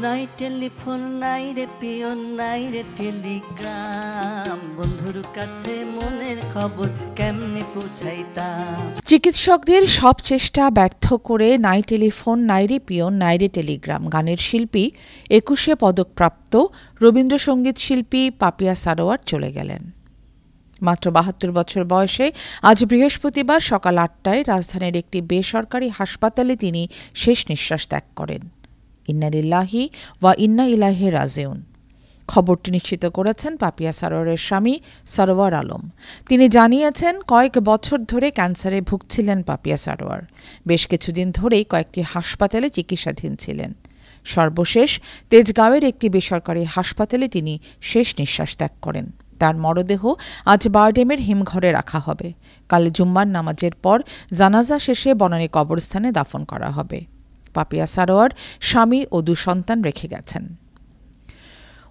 নাই টেলিফোন নাই রে পিয়ন নাই রে টেলিগ্রাম, বন্ধুর কাছে মনের খবর কেমনে পৌঁছাইতাম। চিকিৎসকদের সব চেষ্টা ব্যর্থ করে নাই টেলিফোন নাই রে পিয়ন নাই রে টেলিগ্রাম গানের শিল্পী ২১শে পদকপ্রাপ্ত রবীন্দ্রসঙ্গীত শিল্পী পাপিয়া সারোয়ার চলে গেলেন। মাত্র ৭২ বছর বয়সে আজ বৃহস্পতিবার সকাল ৮টায় রাজধানীর একটি বেসরকারি হাসপাতালে তিনি শেষ নিঃশ্বাস ত্যাগ করেন। ইন্না লিল্লাহি ওয়া ইন্না ইলাইহি রাজিউন। খবরটি নিশ্চিত করেছেন পাপিয়া সারোয়ারের স্বামী সরওয়ার আলম। তিনি জানিয়েছেন, কয়েক বছর ধরে ক্যান্সারে ভুগছিলেন পাপিয়া সারোয়ার। বেশ কিছুদিন ধরেই কয়েকটি হাসপাতালে চিকিৎসাধীন ছিলেন। সর্বশেষ তেজগাঁওয়ের একটি বেসরকারি হাসপাতালে তিনি শেষ নিঃশ্বাস ত্যাগ করেন। তার মরদেহ আজ বারডেমের হিমঘরে রাখা হবে। কাল জুম্মার নামাজের পর জানাজা শেষে বনানী কবরস্থানে দাফন করা হবে। পাপিয়া সারোয়ার স্বামী ও ২ সন্তান রেখে গেছেন।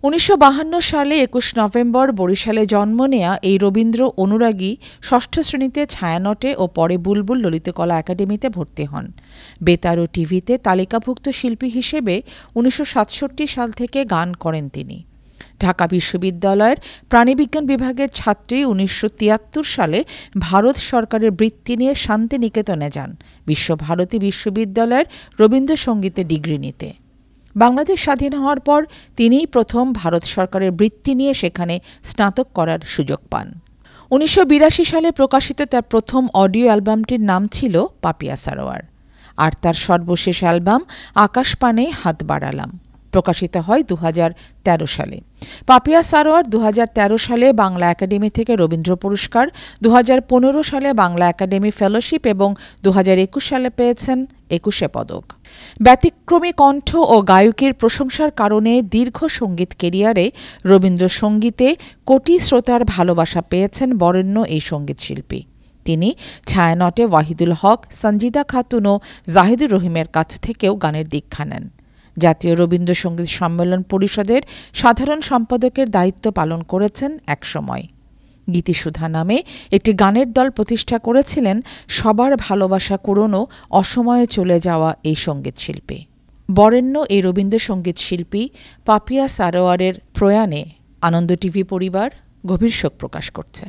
১৯৫২ সালে ২১ নভেম্বর বরিশালে জন্ম নেয়া এই রবীন্দ্র অনুরাগী ষষ্ঠ শ্রেণীতে ছায়ানটে ও পরে বুলবুল ললিতকলা একাডেমিতে ভর্তি হন। বেতার ও টিভিতে তালিকাভুক্ত শিল্পী হিসেবে ১৯৬৭ সাল থেকে গান করেন তিনি। ঢাকা বিশ্ববিদ্যালয়ের প্রাণিবিজ্ঞান বিভাগের ছাত্রী ১৯৭৩ সালে ভারত সরকারের বৃত্তি নিয়ে শান্তিনিকেতনে যান বিশ্বভারতী বিশ্ববিদ্যালয়ের রবীন্দ্রসঙ্গীতে ডিগ্রি নিতে। বাংলাদেশ স্বাধীন হওয়ার পর তিনিই প্রথম ভারত সরকারের বৃত্তি নিয়ে সেখানে স্নাতক করার সুযোগ পান। ১৯৮২ সালে প্রকাশিত তার প্রথম অডিও অ্যালবামটির নাম ছিল পাপিয়া সারোয়ার, আর তার সর্বশেষ অ্যালবাম আকাশপানে হাত বাড়ালাম প্রকাশিত হয় ২০১৩ সালে। পাপিয়া সারোয়ার ২০১৩ সালে বাংলা একাডেমি থেকে রবীন্দ্র পুরস্কার, ২০১৫ সালে বাংলা একাডেমি ফেলোশিপ এবং ২০২১ সালে পেয়েছেন ২১শে পদক। ব্যতিক্রমী কণ্ঠ ও গায়কের প্রশংসার কারণে দীর্ঘ সঙ্গীত কেরিয়ারে রবীন্দ্রসঙ্গীতে কোটি শ্রোতার ভালোবাসা পেয়েছেন বরেণ্য এই সঙ্গীতশিল্পী। তিনি ছায়ানটে ওয়াহিদুল হক, সঞ্জিদা খাতুন ও জাহিদুর রহিমের কাছ থেকেও গানের দীক্ষা নেন। জাতীয় রবীন্দ্রসঙ্গীত সম্মেলন পরিষদের সাধারণ সম্পাদকের দায়িত্ব পালন করেছেন একসময়। গীতিসুধা নামে একটি গানের দল প্রতিষ্ঠা করেছিলেন সবার ভালোবাসা কুড়োনো অসময়ে চলে যাওয়া এই সঙ্গীতশিল্পী। বরেণ্য এই রবীন্দ্রসঙ্গীত শিল্পী পাপিয়া সারোয়ারের প্রয়াণে আনন্দ টিভি পরিবার গভীর শোক প্রকাশ করছে।